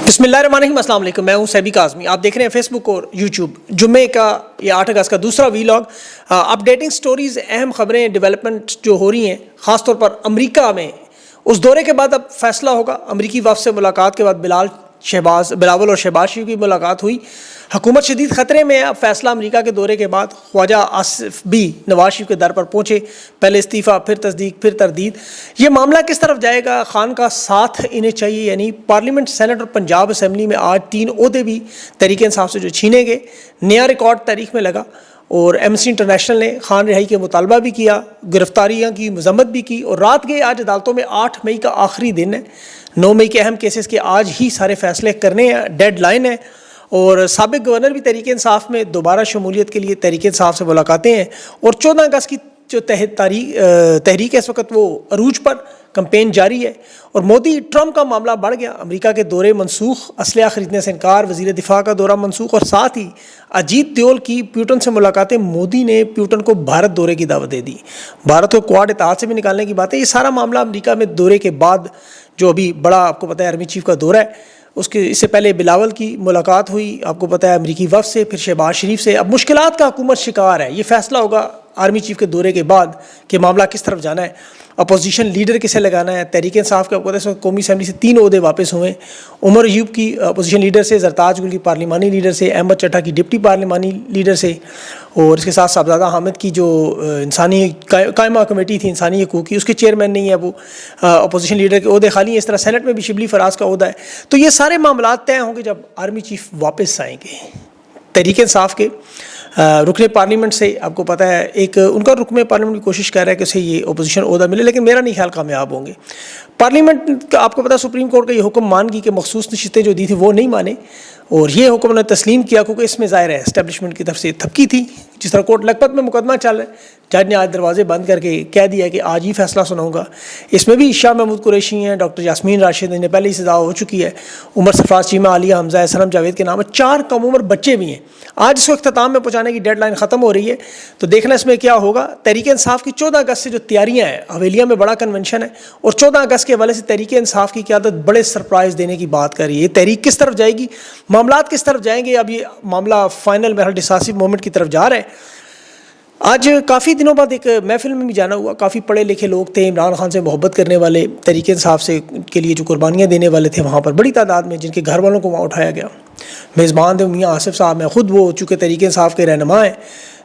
بسم اللہ الرحمن الرحیم، السلام علیکم۔ میں ہوں سیبی کاظمی، آپ دیکھ رہے ہیں فیس بک اور یوٹیوب۔ جمعے کا یہ 8 اگست کا دوسرا ویلاگ، اپڈیٹنگ سٹوریز، اہم خبریں، ڈیولپمنٹ جو ہو رہی ہیں، خاص طور پر امریکہ میں اس دورے کے بعد اب فیصلہ ہوگا۔ امریکی وفد سے ملاقات کے بعد بلاول اور شہباز شریف کی ملاقات ہوئی۔ حکومت شدید خطرے میں ہے۔ اب فیصلہ امریکہ کے دورے کے بعد خواجہ آصف بھی نواز شریف کے در پر پہنچے، پہلے استعفیٰ، پھر تصدیق، پھر تردید۔ یہ معاملہ کس طرف جائے گا؟ خان کا ساتھ انہیں چاہیے، یعنی پارلیمنٹ، سینٹ اور پنجاب اسمبلی میں آج 3 عہدے بھی تحریک انصاف سے جو چھینے گئے، نیا ریکارڈ تاریخ میں لگا۔ اور ایمنسٹی انٹرنیشنل نے خان رہائی کے مطالبہ بھی کیا، گرفتاریاں کی مذمت بھی کی اور رات گئے۔ آج عدالتوں میں 8 مئی کا آخری دن ہے۔ 9 مئی کے اہم کیسز کے آج ہی سارے فیصلے کرنے ہیں، ڈیڈ لائن ہے۔ اور سابق گورنر بھی تحریک انصاف میں دوبارہ شمولیت کے لیے تحریک انصاف سے ملاقاتیں ہیں۔ اور 14 اگست کی جو تحریک ہے اس وقت وہ عروج پر، کمپین جاری ہے۔ اور مودی ٹرمپ کا معاملہ بڑھ گیا، امریکہ کے دورے منسوخ، اسلحہ خریدنے سے انکار، وزیر دفاع کا دورہ منسوخ، اور ساتھ ہی اجیت دیول کی پیوٹن سے ملاقاتیں۔ مودی نے پیوٹن کو بھارت دورے کی دعوت دے دی، بھارت کو کوآڈ اتحاد سے بھی نکالنے کی بات ہے۔ یہ سارا معاملہ امریکہ میں دورے کے بعد جو ابھی بڑا آپ کو پتہ ہے آرمی چیف کا دورہ ہے، اس سے پہلے بلاول کی ملاقات ہوئی، آپ کو پتہ ہے امریکی وفد سے، پھر شہباز شریف سے۔ اب مشکلات کا حکومت شکار ہے۔ یہ فیصلہ ہوگا آرمی چیف کے دورے کے بعد کہ معاملہ کس طرف جانا ہے، اپوزیشن لیڈر کسے لگانا ہے۔ تحریک انصاف کے قومی اسمبلی سے 3 عہدے واپس ہوئے، عمر ایوب کی اپوزیشن لیڈر سے، زرتاج گل کی پارلیمانی لیڈر سے، احمد چٹھا کی ڈپٹی پارلیمانی لیڈر سے، اور اس کے ساتھ صاحبزادہ حامد کی جو انسانی قائمہ کمیٹی تھی انسانی حقوق کی، اس کے چیئرمین نہیں ہے، وہ اپوزیشن لیڈر کے عہدے خالی ہیں۔ اس طرح سینٹ میں بھی شبلی فراز کا عہدہ ہے۔ تو یہ سارے معاملات طے ہوں گے جب آرمی چیف واپس آئیں گے۔ تحریک انصاف کے رکن پارلیمنٹ سے آپ کو پتہ ہے ایک ان کا رکن پارلیمنٹ کی کوشش کر رہا ہے کہ اسے یہ اپوزیشن عہدہ ملے، لیکن میرا نہیں خیال کامیاب ہوں گے۔ پارلیمنٹ کا آپ کو پتہ ہے سپریم کورٹ کا یہ حکم مان گئی کہ مخصوص نشستیں جو دی تھی وہ نہیں مانے، اور یہ حکم انہوں نے تسلیم کیا کیونکہ اس میں ظاہر ہے اسٹیبلشمنٹ کی طرف سے تھپکی تھی۔ جس طرح کورٹ لکھپت میں مقدمہ چل رہا ہے، جج نے آج دروازے بند کر کے کہہ دیا کہ آج ہی فیصلہ سناؤں گا۔ اس میں بھی شاہ محمود قریشی ہیں، ڈاکٹر یاسمین راشد، انہیں پہلے ہی سزا ہو چکی ہے، عمر سرفراز چیمہ، عالیہ حمزہ ہے، سنم جاوید کے نام ہے، 4 کم عمر بچے بھی ہیں۔ آج اس کو اختتام میں پہنچانے کی ڈیڈ لائن ختم ہو رہی ہے، تو دیکھنا اس میں کیا ہوگا۔ تحریک انصاف کی 14 اگست سے جو تیاریاں ہیں، حویلیہ میں بڑا کنونشن ہے، اور 14 اگست کے حوالے سے تحریک انصاف کی قیادت بڑے سرپرائز دینے کی بات کر رہی ہے۔ یہ تحریک کس طرف جائے گی، معاملات کس طرف جائیں گے، اب یہ معاملہ فائنل مرحلہ ڈساسو مومنٹ کی طرف جا رہا ہے۔ آج کافی دنوں بعد ایک محفل میں بھی جانا ہوا، کافی پڑھے لکھے لوگ تھے، عمران خان سے محبت کرنے والے، تحریک انصاف سے کے لیے جو قربانیاں دینے والے تھے وہاں پر بڑی تعداد میں، جن کے گھر والوں کو وہاں اٹھایا گیا۔ میزبان تھے میاں آصف صاحب، میں خود وہ چونکہ تحریک انصاف کے رہنما ہیں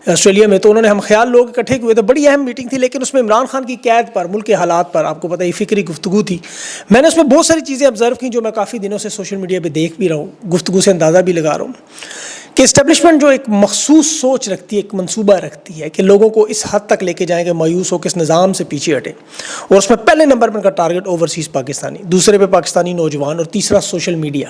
آسٹریلیا میں، تو انہوں نے ہم خیال لوگ اکٹھے ہوئے تھے، بڑی اہم میٹنگ تھی، لیکن اس میں عمران خان کی قید پر، ملک کے حالات پر آپ کو پتہ ہے فکری گفتگو تھی۔ میں نے اس میں بہت ساری چیزیں آبزرو کی جو میں کافی دنوں سے سوشل میڈیا پہ دیکھ بھی رہا ہوں، گفتگو سے اندازہ بھی لگا رہا ہوں کہ اسٹیبلشمنٹ جو ایک مخصوص سوچ رکھتی ہے، ایک منصوبہ رکھتی ہے کہ لوگوں کو اس حد تک لے کے جائیں کہ مایوس ہو کے اس نظام سے پیچھے ہٹیں، اور اس میں پہلے نمبر پر ان کا ٹارگٹ اوورسیز پاکستانی، دوسرے پہ پاکستانی نوجوان، اور تیسرا سوشل میڈیا۔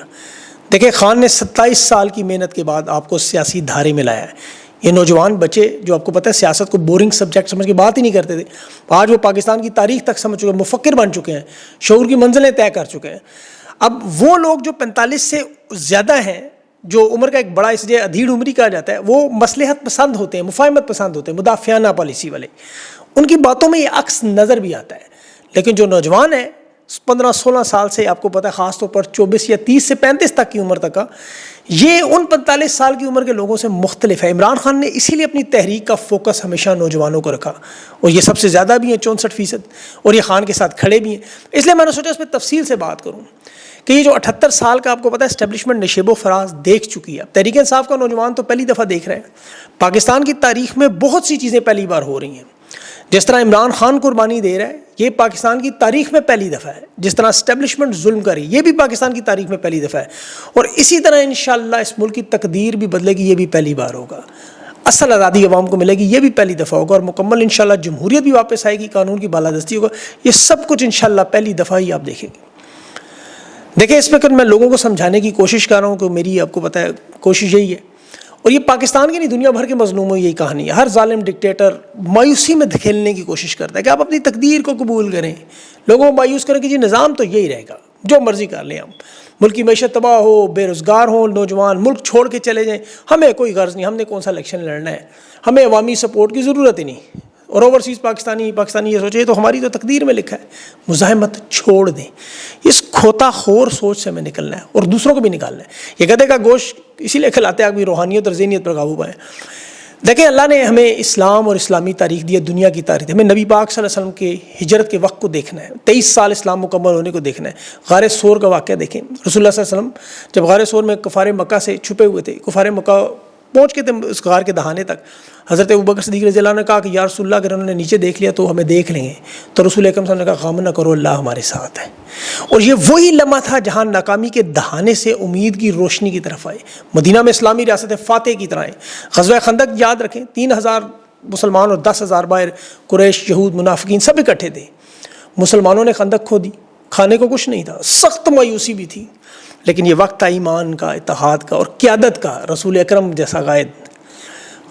دیکھیں خان نے 27 سال کی محنت کے بعد آپ کو سیاسی دھارے میں لایا ہے۔ یہ نوجوان بچے جو آپ کو پتہ ہے سیاست کو بورنگ سبجیکٹ سمجھ کے بات ہی نہیں کرتے تھے، آج وہ پاکستان کی تاریخ تک سمجھ چکے ہیں، مفکر بن چکے ہیں، شعور کی منزلیں طے کر چکے ہیں۔ اب وہ لوگ جو 45 سے زیادہ ہیں، جو عمر کا ایک بڑا اس لیے ادھیڑ عمری کہا جاتا ہے، وہ مصلحت پسند ہوتے ہیں، مفاہمت پسند ہوتے ہیں، مدافعانہ پالیسی والے، ان کی باتوں میں یہ عکس نظر بھی آتا ہے۔ لیکن جو نوجوان ہیں 15-16 سال سے، آپ کو پتہ ہے خاص طور پر 24 یا 30 سے 35 تک کی عمر تک کا، یہ ان 45 سال کی عمر کے لوگوں سے مختلف ہے۔ عمران خان نے اسی لیے اپنی تحریک کا فوکس ہمیشہ نوجوانوں کو رکھا، اور یہ سب سے زیادہ بھی ہیں 64%، اور یہ خان کے ساتھ کھڑے بھی ہیں۔ اس لیے میں نے سوچا اس پہ تفصیل سے بات کروں کہ یہ جو 78 سال کا آپ کو پتہ ہے اسٹیبلشمنٹ نشیب و فراز دیکھ چکی ہے۔ تحریک انصاف کا نوجوان تو پہلی دفعہ دیکھ رہے ہیں، پاکستان کی تاریخ میں بہت سی چیزیں پہلی بار ہو رہی ہیں۔ جس طرح عمران خان قربانی دے رہا ہے، یہ پاکستان کی تاریخ میں پہلی دفعہ ہے۔ جس طرح اسٹیبلشمنٹ ظلم کری، یہ بھی پاکستان کی تاریخ میں پہلی دفعہ ہے، اور اسی طرح انشاءاللہ اس ملک کی تقدیر بھی بدلے گی، یہ بھی پہلی بار ہوگا۔ اصل آزادی عوام کو ملے گی، یہ بھی پہلی دفعہ ہوگا، اور مکمل انشاءاللہ جمہوریت بھی واپس آئے گی، قانون کی بالادستی ہوگا۔ یہ سب کچھ انشاءاللہ پہلی دفعہ ہی آپ دیکھیں گے۔ دیکھیں اس وقت میں لوگوں کو سمجھانے کی کوشش کر رہا ہوں کہ میری آپ کو پتہ ہے کوشش یہی ہے، اور یہ پاکستان کی نہیں دنیا بھر کے مظلوموں یہی کہانی ہے۔ ہر ظالم ڈکٹیٹر مایوسی میں دھکیلنے کی کوشش کرتا ہے کہ آپ اپنی تقدیر کو قبول کریں، لوگوں کو مایوس کریں کہ جی نظام تو یہی رہے گا، جو مرضی کر لیں ہم، ملک کی معیشت تباہ ہو، بے روزگار ہوں نوجوان، ملک چھوڑ کے چلے جائیں، ہمیں کوئی غرض نہیں، ہم نے کون سا الیکشن لڑنا ہے، ہمیں عوامی سپورٹ کی ضرورت ہی نہیں، اور اوورسیز پاکستانی یہ سوچے تو ہماری تو تقدیر میں لکھا ہے. مزاحمت چھوڑ دیں. اس کھوتا خور سوچ سے ہمیں نکلنا ہے اور دوسروں کو بھی نکالنا ہے. یہ گدھے کا گوشت اسی لیے کھلاتے ہیں کہ روحانیت اور ذہنیت پر قابو پائیں. دیکھیں اللہ نے ہمیں اسلام اور اسلامی تاریخ دی ہے, دنیا کی تاریخ. ہمیں نبی پاک صلی اللہ علیہ وسلم کے ہجرت کے وقت کو دیکھنا ہے, 23 سال اسلام مکمل ہونے کو دیکھنا ہے. غار ثور کا واقعہ دیکھیں. رسول اللہ صلی اللہ علیہ وسلم جب غار ثور میں کفار مکہ سے چھپے ہوئے تھے, کفار مکہ پہنچ کے تھے اس غار کے دہانے تک, حضرت ابوبکر صدیق رضی اللہ عنہ نے کہا کہ یا رسول اللہ اگر انہوں نے نیچے دیکھ لیا تو ہمیں دیکھ لیں گے. تو رسول اکرم صلی اللہ علیہ وسلم نے کہا غم نہ کرو, اللہ ہمارے ساتھ ہے. اور یہ وہی لمحہ تھا جہاں ناکامی کے دہانے سے امید کی روشنی کی طرف آئے. مدینہ میں اسلامی ریاست فاتح کی طرح آئے. غزوہ خندق یاد رکھیں, 3000 مسلمان اور 10,000 باہر قریش, یہود, منافقین سب اکٹھے تھے. مسلمانوں نے خندق کھو دی, کھانے کو کچھ نہیں تھا, سخت مایوسی بھی تھی. لیکن یہ وقت تھا ایمان کا, اتحاد کا اور قیادت کا. رسول اکرم جیسا قائد,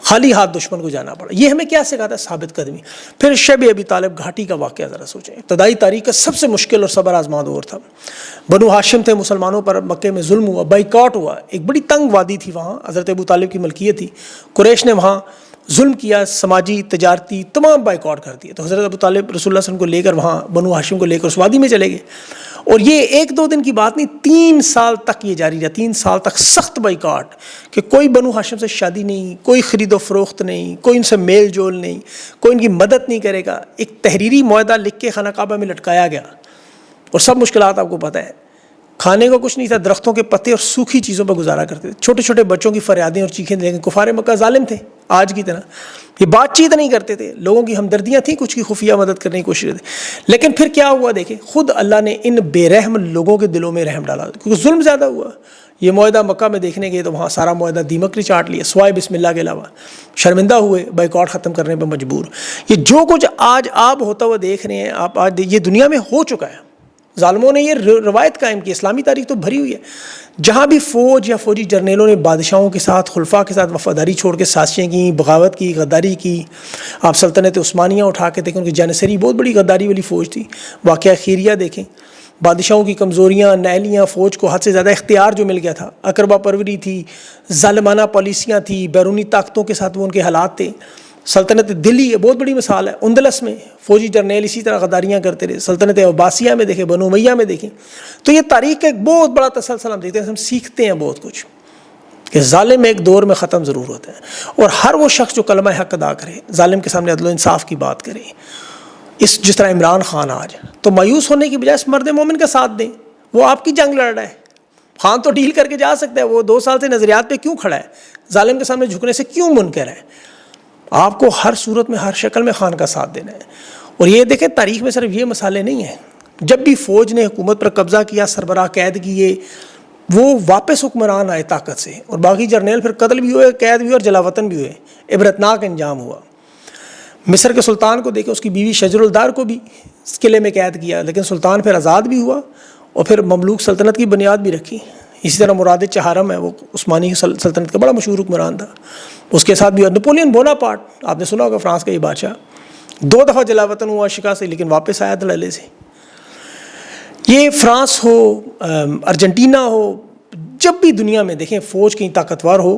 خالی ہاتھ دشمن کو جانا پڑا. یہ ہمیں کیا سکھاتا ہے؟ ثابت قدمی. پھر شیب ابی طالب گھاٹی کا واقعہ ذرا سوچیں. ابتدائی تاریخ کا سب سے مشکل اور صبر آزما دور تھا. بنو ہاشم تھے, مسلمانوں پر مکے میں ظلم ہوا, بائیکاٹ ہوا. ایک بڑی تنگ وادی تھی وہاں, حضرت ابو طالب کی ملکیت تھی. قریش نے وہاں ظلم کیا, سماجی, تجارتی تمام بائیکاٹ کر دیے. تو حضرت ابو طالب رسول اللہ صلی اللہ علیہ وسلم کو لے کر وہاں بنو ہاشم کو لے کر اس وادی میں چلے گئے. اور یہ 1-2 دن کی بات نہیں, 3 سال تک یہ جاری رہا. 3 سال تک سخت بائیکاٹ, کہ کوئی بنو ہاشم سے شادی نہیں, کوئی خرید و فروخت نہیں, کوئی ان سے میل جول نہیں, کوئی ان کی مدد نہیں کرے گا. ایک تحریری معاہدہ لکھ کے خانہ کعبہ میں لٹکایا گیا. اور سب مشکلات آپ کو پتہ ہے. کھانے کو کچھ نہیں تھا, درختوں کے پتے اور سوکھی چیزوں پر گزارا کرتے تھے. چھوٹے چھوٹے بچوں کی فریادیں اور چیخیں. لیکن کفار مکہ ظالم تھے آج کی طرح, یہ بات چیت نہیں کرتے تھے. لوگوں کی ہمدردیاں تھیں, کچھ کی خفیہ مدد کرنے کی کوشش کرتے. لیکن پھر کیا ہوا دیکھیں, خود اللہ نے ان بے رحم لوگوں کے دلوں میں رحم ڈالا, کیونکہ ظلم زیادہ ہوا. یہ معاہدہ مکہ میں دیکھنے گئے تو وہاں سارا معاہدہ دیمک نے چاٹ لیا, سوائے بسم اللہ کے علاوہ. شرمندہ ہوئے, بائیکاٹ ختم کرنے پہ مجبور. یہ جو کچھ آج آپ ہوتا ہوا دیکھ رہے ہیں آپ, آج یہ دنیا میں ہو چکا ہے. ظالموں نے یہ روایت قائم کی. اسلامی تاریخ تو بھری ہوئی ہے. جہاں بھی فوج یا فوجی جرنیلوں نے بادشاہوں کے ساتھ, خلفاء کے ساتھ وفاداری چھوڑ کے سازشیں کی, بغاوت کی, غداری کی. آپ سلطنت عثمانیہ اٹھا کے دیکھیں, ان کی جانصری بہت بڑی غداری والی فوج تھی. واقعہ خیریہ دیکھیں, بادشاہوں کی کمزوریاں, نہلیاں, فوج کو حد سے زیادہ اختیار جو مل گیا تھا, اقربا پروری تھی, ظالمانہ پالیسیاں تھیں, بیرونی طاقتوں کے ساتھ وہ ان کے حالات تھے. سلطنت دلی بہت بڑی مثال ہے. اندلس میں فوجی جرنیل اسی طرح غداریاں کرتے رہے. سلطنت عباسیہ میں دیکھیں, بنو امیہ میں دیکھیں. تو یہ تاریخ کا ایک بہت بڑا تسلسل ہم دیکھتے ہیں. ہم سیکھتے ہیں بہت کچھ کہ ظالم ایک دور میں ختم ضرور ہوتا ہے, اور ہر وہ شخص جو کلمہ حق ادا کرے, ظالم کے سامنے عدل و انصاف کی بات کرے. جس طرح عمران خان آج, تو مایوس ہونے کی بجائے اس مرد مومن کا ساتھ دیں. وہ آپ کی جنگ لڑ رہا ہے. خان تو ڈیل کر کے جا سکتا ہے, وہ 2 سال سے نظریات پہ کیوں کھڑا ہے, ظالم کے سامنے جھکنے سے کیوں منکر ہے. آپ کو ہر صورت میں, ہر شکل میں خان کا ساتھ دینا ہے. اور یہ دیکھیں, تاریخ میں صرف یہ مسئلے نہیں ہیں. جب بھی فوج نے حکومت پر قبضہ کیا, سربراہ قید کیے, وہ واپس حکمران آئے طاقت سے, اور باقی جرنیل پھر قتل بھی ہوئے, قید بھی ہوئے اور جلا وطن بھی ہوئے. عبرتناک انجام ہوا. مصر کے سلطان کو دیکھیں, اس کی بیوی شجر الدار کو بھی قلعے میں قید کیا, لیکن سلطان پھر آزاد بھی ہوا اور پھر مملوک سلطنت کی بنیاد بھی رکھی. اسی طرح مراد چہارم ہے, وہ عثمانی سلطنت کا بڑا مشہور حکمران تھا, اس کے ساتھ بھی. نپولین بوناپارٹ, آپ نے سنا ہوگا, فرانس کا یہ بادشاہ, 2 دفعہ جلا وطن ہوا شکا سے, لیکن واپس آیا دھڑلے سے. یہ فرانس ہو, ارجنٹینا ہو, جب بھی دنیا میں دیکھیں فوج کہیں طاقتور ہو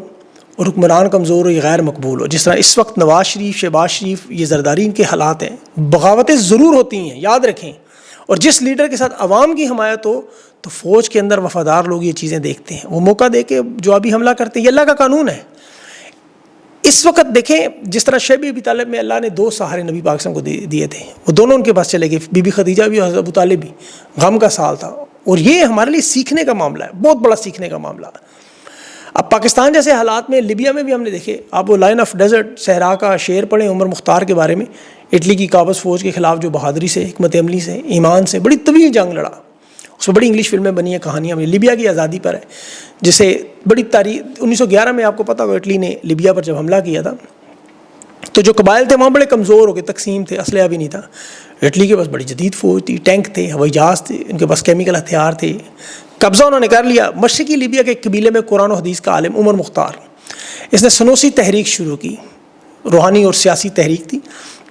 اور حکمران کمزور ہو, یہ غیر مقبول ہو. جس طرح اس وقت نواز شریف, شہباز شریف, یہ زرداری ان کے حالات ہیں. بغاوتیں ضرور ہوتی ہیں, یاد رکھیں. اور جس لیڈر کے ساتھ عوام کی حمایت ہو تو فوج کے اندر وفادار لوگ یہ چیزیں دیکھتے ہیں, وہ موقع دے کے جو ابھی حملہ کرتے ہیں. یہ اللہ کا قانون ہے. اس وقت دیکھیں, جس طرح شیب ابی طالب میں اللہ نے 2 سہارے نبی پاک صلی اللہ علیہ وسلم کو دیے تھے, وہ دونوں ان کے پاس چلے گئے, بی بی خدیجہ بھی اور حضرت ابو طالب بھی. غم کا سال تھا, اور یہ ہمارے لیے سیکھنے کا معاملہ ہے, بہت بڑا سیکھنے کا معاملہ. اب پاکستان جیسے حالات میں, لیبیا میں بھی ہم نے دیکھے, آپ وہ لائن آف ڈیزرٹ, صحرا کا شعر پڑھیں عمر مختار کے بارے میں. اٹلی کی قابض فوج کے خلاف جو بہادری سے, حکمت عملی سے, ایمان سے بڑی طویل جنگ لڑا. اس میں بڑی انگلش فلمیں بنی ہیں, کہانیاں بنی. لیبیا کی آزادی پر ہے, جسے بڑی تاریخ 1911 میں آپ کو پتہ ہوگا, اٹلی نے لیبیا پر جب حملہ کیا تھا تو جو قبائل تھے وہاں بڑے کمزور ہو گئے, تقسیم تھے, اسلحہ بھی نہیں تھا. اٹلی کے پاس بڑی جدید فوج تھی, ٹینک تھے, ہوائی جہاز تھے, ان کے پاس کیمیکل ہتھیار تھے. قبضہ انہوں نے کر لیا. مشرقی لیبیا کے ایک قبیلے میں قرآن و حدیث کا عالم عمر مختار, اس نے سنوسی تحریک شروع کی. روحانی اور سیاسی تحریک تھی.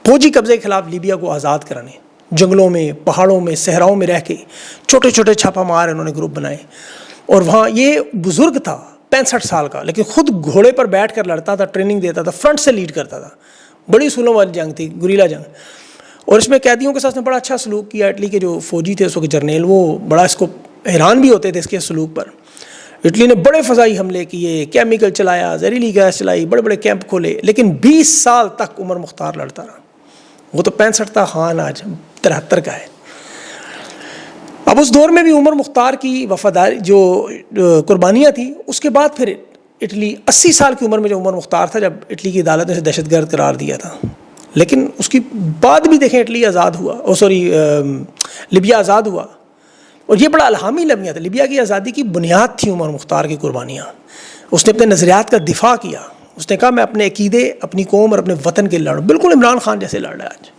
فوجی قبضے کے خلاف لیبیا کو آزاد کرانے, جنگلوں میں, پہاڑوں میں, صحراؤں میں رہ کے چھوٹے چھوٹے چھاپا مار انہوں نے گروپ بنائے. اور وہاں یہ بزرگ تھا 65 سال کا, لیکن خود گھوڑے پر بیٹھ کر لڑتا تھا, ٹریننگ دیتا تھا, فرنٹ سے لیڈ کرتا تھا. بڑی اصولوں والی جنگ تھی، گریلا جنگ. اور اس میں قیدیوں کے ساتھ نے بڑا اچھا سلوک کیا. اٹلی کے جو فوجی تھے اس وقت جرنیل، وہ بڑا اس کو حیران بھی ہوتے تھے اس کے سلوک پر. اٹلی نے بڑے فضائی حملے کیے، کیمیکل چلایا، زہریلی گیس چلائی، بڑے بڑے کیمپ کھولے، لیکن 20 سال تک عمر مختار لڑتا رہا. وہ تو 65 تھا، خان آج 73 کا ہے. اب اس دور میں بھی عمر مختار کی وفاداری جو قربانیاں تھیں، اس کے بعد پھر اٹلی 80 سال کی عمر میں جو عمر مختار تھا، جب اٹلی کی عدالت نے اسے دہشت گرد قرار دیا تھا. لیکن اس کی بعد بھی دیکھیں اٹلی آزاد ہوا، لیبیا آزاد ہوا. اور یہ بڑا الہامی لمحہ تھا. لیبیا کی آزادی کی بنیاد تھی عمر مختار کی قربانیاں. اس نے اپنے نظریات کا دفاع کیا. اس نے کہا میں اپنے عقیدے، اپنی قوم اور اپنے وطن کے لڑوں. بالکل عمران خان جیسے لڑ رہا ہے آج.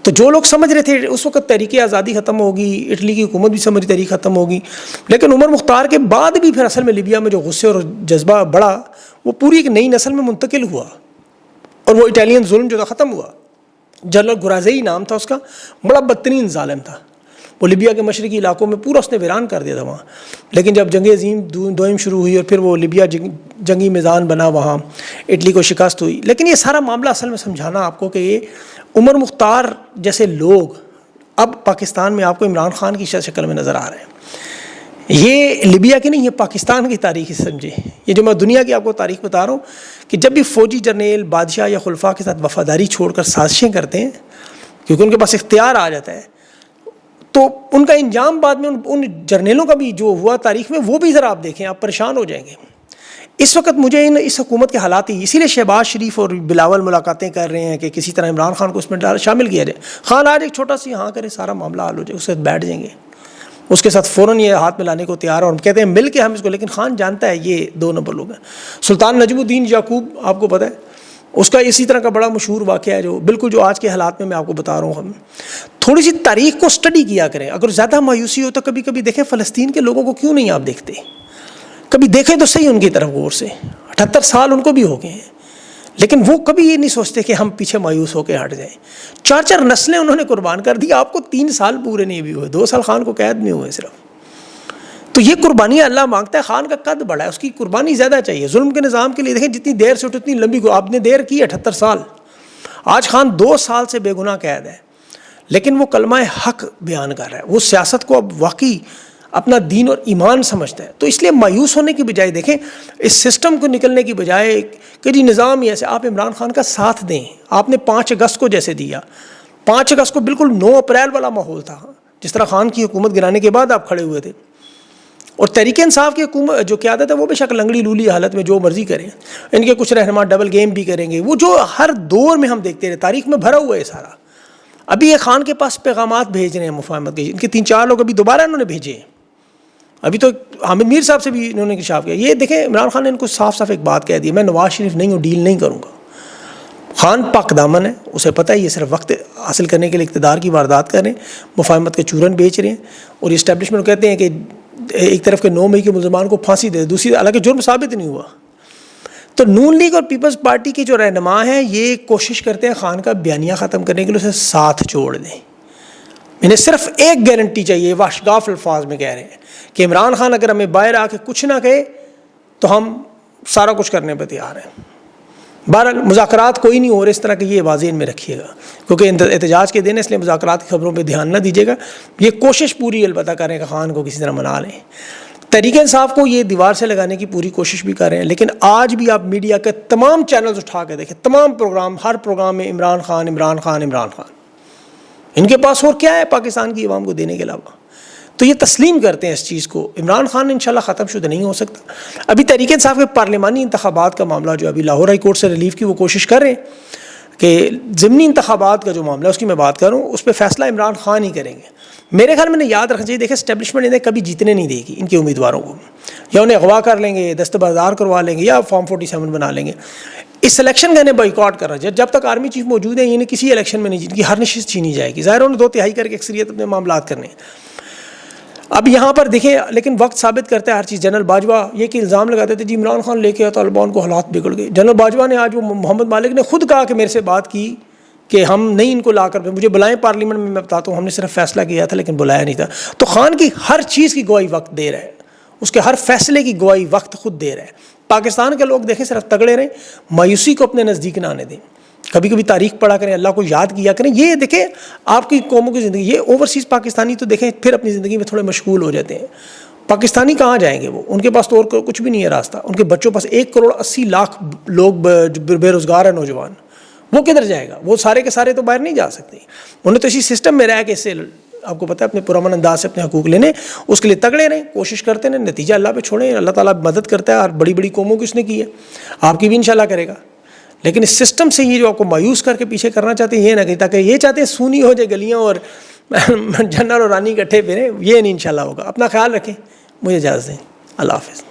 تو جو لوگ سمجھ رہے تھے اس وقت تحریک آزادی ختم ہوگی، اٹلی کی حکومت بھی سمجھ تحریک ختم ہوگی، لیکن عمر مختار کے بعد بھی پھر اصل میں لیبیا میں جو غصے اور جذبہ بڑھا، وہ پوری ایک نئی نسل میں منتقل ہوا. اور وہ اٹالین ظلم جو تھا ختم ہوا. جنرل گرازئی نام تھا اس کا، بڑا بدترین ظالم تھا. وہ لیبیا کے مشرقی علاقوں میں پورا اس نے ویران کر دیا تھا وہاں. لیکن جب جنگ عظیم دوئم شروع ہوئی اور پھر وہ لیبیا جنگی میدان بنا، وہاں اٹلی کو شکست ہوئی. لیکن یہ سارا معاملہ اصل میں سمجھانا آپ کو کہ یہ عمر مختار جیسے لوگ اب پاکستان میں آپ کو عمران خان کی شکل میں نظر آ رہے ہیں. یہ لیبیا کی نہیں، یہ پاکستان کی تاریخ ہی سمجھے. یہ جو میں دنیا کی آپ کو تاریخ بتا رہا ہوں کہ جب بھی فوجی جرنیل بادشاہ یا خلفاء کے ساتھ وفاداری چھوڑ کر سازشیں کرتے ہیں، کیونکہ ان کے پاس اختیار آ جاتا ہے، تو ان کا انجام بعد میں ان جرنیلوں کا بھی جو ہوا تاریخ میں، وہ بھی ذرا آپ دیکھیں، آپ پریشان ہو جائیں گے. اس وقت مجھے اس حکومت کے حالات ہی، اسی لیے شہباز شریف اور بلاول ملاقاتیں کر رہے ہیں کہ کسی طرح عمران خان کو اس میں شامل کیا جائے. خان آج ایک چھوٹا سی ہاں کرے، سارا معاملہ حل ہو جائے، اس کے ساتھ بیٹھ جائیں گے، اس کے ساتھ فوراً یہ ہاتھ ملانے کو تیار ہے. اور ہم کہتے ہیں مل کے ہم اس کو، لیکن خان جانتا ہے یہ 2 نمبر لوگ ہیں. سلطان نجم الدین یعقوب آپ کو پتہ ہے، اس کا اسی طرح کا بڑا مشہور واقعہ ہے، جو بالکل جو آج کے حالات میں آپ کو بتا رہا ہوں. ہم تھوڑی سی تاریخ کو اسٹڈی کیا کریں. اگر زیادہ مایوسی ہو تو کبھی کبھی دیکھیں فلسطین کے لوگوں کو کیوں نہیں آپ دیکھتے، کبھی دیکھیں تو صحیح ان کی طرف غور سے. 78 سال ان کو بھی ہو گئے ہیں، لیکن وہ کبھی یہ نہیں سوچتے کہ ہم پیچھے مایوس ہو کے ہٹ جائیں. 4 نسلیں انہوں نے قربان کر دی. آپ کو 3 سال پورے نہیں بھی ہوئے، 2 سال خان کو قید میں ہوئے صرف. تو یہ قربانی اللہ مانگتا ہے. خان کا قد بڑا ہے، اس کی قربانی زیادہ چاہیے. ظلم کے نظام کے لیے دیکھیں جتنی دیر سے اٹھ اتنی لمبی آپ نے دیر کی 78 سال. آج خان 2 سال سے بے گناہ قید ہے، لیکن وہ کلمہ حق بیان کر رہا ہے. وہ سیاست کو اب واقعی اپنا دین اور ایمان سمجھتا ہے. تو اس لیے مایوس ہونے کی بجائے دیکھیں، اس سسٹم کو نکلنے کی بجائے کہ جی نظام ہی ایسے، آپ عمران خان کا ساتھ دیں. آپ نے 5 اگست کو جیسے دیا، 5 اگست کو بالکل 9 اپریل والا ماحول تھا، جس طرح خان کی حکومت گرانے کے بعد آپ کھڑے ہوئے تھے. اور تحریک انصاف کی حکومت جو قیادت ہے وہ بے شک لنگڑی لولی حالت میں جو مرضی کریں. ان کے کچھ رہنما ڈبل گیم بھی کریں گے، وہ جو ہر دور میں ہم دیکھتے رہے، تاریخ میں بھرا ہوا ہے سارا. ابھی یہ خان کے پاس پیغامات بھیج رہے ہیں مفاہمت کے. ان کے 3-4 لوگ ابھی دوبارہ انہوں نے بھیجے ہیں. ابھی تو حامد میر صاحب سے بھی انہوں نے انکشاف کیا. یہ دیکھیں عمران خان نے ان کو صاف صاف ایک بات کہہ دی، میں نواز شریف نہیں ہوں، ڈیل نہیں کروں گا. خان پاک دامن ہے، اسے پتہ ہے یہ صرف وقت حاصل کرنے کے لیے اقتدار کی واردات کر رہے ہیں، مفاہمت کے چورن بیچ رہے ہیں. اور اسٹیبلشمنٹ کہتے ہیں کہ ایک طرف کے 9 مئی کے ملزمان کو پھانسی دے، دوسری حالانکہ جرم ثابت نہیں ہوا. تو نون لیگ اور پیپلز پارٹی کے جو رہنما ہیں یہ کوشش کرتے ہیں خان کا بیانیہ ختم کرنے کے لیے اسے ساتھ چھوڑ دیں. انہیں صرف ایک گارنٹی چاہیے، واشگاف الفاظ میں کہہ رہے ہیں کہ عمران خان اگر ہمیں باہر آ کے کچھ نہ کہے تو ہم سارا کچھ کرنے پہ تیار ہیں. بہرحال مذاکرات کوئی نہیں ہو رہے اس طرح کہ یہ واضح میں رکھیے گا، کیونکہ احتجاج کے دن اس لیے مذاکرات کی خبروں پہ دھیان نہ دیجیے گا. یہ کوشش پوری البتہ کریں کہ خان کو کسی طرح منا لیں. تحریک انصاف کو یہ دیوار سے لگانے کی پوری کوشش بھی کر رہے ہیں، لیکن آج بھی آپ میڈیا کے تمام چینلز اٹھا کے دیکھیں، تمام پروگرام، ہر پروگرام میں عمران خان عمران خان عمران خان. ان کے پاس اور کیا ہے پاکستان کی عوام کو دینے کے علاوہ؟ تو یہ تسلیم کرتے ہیں اس چیز کو. عمران خان انشاءاللہ ختم شدہ نہیں ہو سکتا. ابھی تحریک انصاف کے پارلیمانی انتخابات کا معاملہ جو ابھی لاہور ہائی کورٹ سے ریلیف کی وہ کوشش کر رہے ہیں کہ ضمنی انتخابات کا جو معاملہ ہے اس کی میں بات کروں، اس پہ فیصلہ عمران خان ہی کریں گے. میرے خیال میں یاد رکھنا چاہیے، دیکھیں اسٹیبلشمنٹ انہیں کبھی جیتنے نہیں دے گی ان کے امیدواروں کو، یا انہیں اغوا کر لیں گے، دستبردار کروا لیں گے، یا فارم 47 بنا لیں گے. اس الیکشن کا انہیں بائیکاٹ کر رہا ہے. جب تک آرمی چیف موجود ہیں انہیں کسی الیکشن میں نہیں جن کی ہر نشست چھینی جائے گی. ظاہر انہوں نے 2/3 کر کے اکثریت اپنے معاملات کرنے ہیں. اب یہاں پر دیکھیں، لیکن وقت ثابت کرتا ہے ہر چیز. جنرل باجوہ یہ کہ الزام لگاتے تھے جی عمران خان لے کے آیا طالبان کو حالات بگڑ گئے. جنرل باجوہ نے آج وہ محمد مالک نے خود کہا کہ میرے سے بات کی کہ ہم نہیں ان کو لا کر مجھے بلائیں پارلیمنٹ میں بتاتا ہوں، ہم نے صرف فیصلہ کیا تھا لیکن بلایا نہیں تھا. تو خان کی ہر چیز کی گواہی وقت دے رہا ہے، اس کے ہر فیصلے کی گواہی وقت خود دے رہا ہے. پاکستان کے لوگ دیکھیں صرف تگڑے رہیں، مایوسی کو اپنے نزدیک نہ آنے دیں. کبھی کبھی تاریخ پڑھا کریں, اللہ کو یاد کیا کریں. یہ دیکھیں آپ کی قوموں کی زندگی, یہ اوورسیز پاکستانی تو دیکھیں پھر اپنی زندگی میں تھوڑے مشغول ہو جاتے ہیں. پاکستانی کہاں جائیں گے وہ, ان کے پاس تو اور کچھ بھی نہیں ہے راستہ. ان کے بچوں پاس 1.80 کروڑ لوگ بے روزگار ہیں نوجوان, وہ کدھر جائے گا؟ وہ سارے کے سارے تو باہر نہیں جا سکتے. انہیں تو اسی سسٹم میں رہ کے اس سے آپ کو پتہ ہے اپنے پرامن انداز سے اپنے حقوق لینے, اس کے لیے تگڑے رہیں, کوشش کرتے ہیں, نتیجہ اللہ پہ چھوڑیں. اللہ تعالیٰ مدد کرتا ہے, اور بڑی بڑی قوموں کی اس نے کی ہے, آپ کی بھی انشاءاللہ کرے گا. لیکن اس سسٹم سے یہ جو آپ کو مایوس کر کے پیچھے کرنا چاہتے ہیں, یہ نہ کہ تاکہ یہ چاہتے ہیں سونی ہو جائے گلیاں اور جنرل اور رانی اکٹھے پھریں, یہ نہیں انشاءاللہ ہوگا. اپنا خیال رکھیں, مجھے اجازت دیں, اللہ حافظ.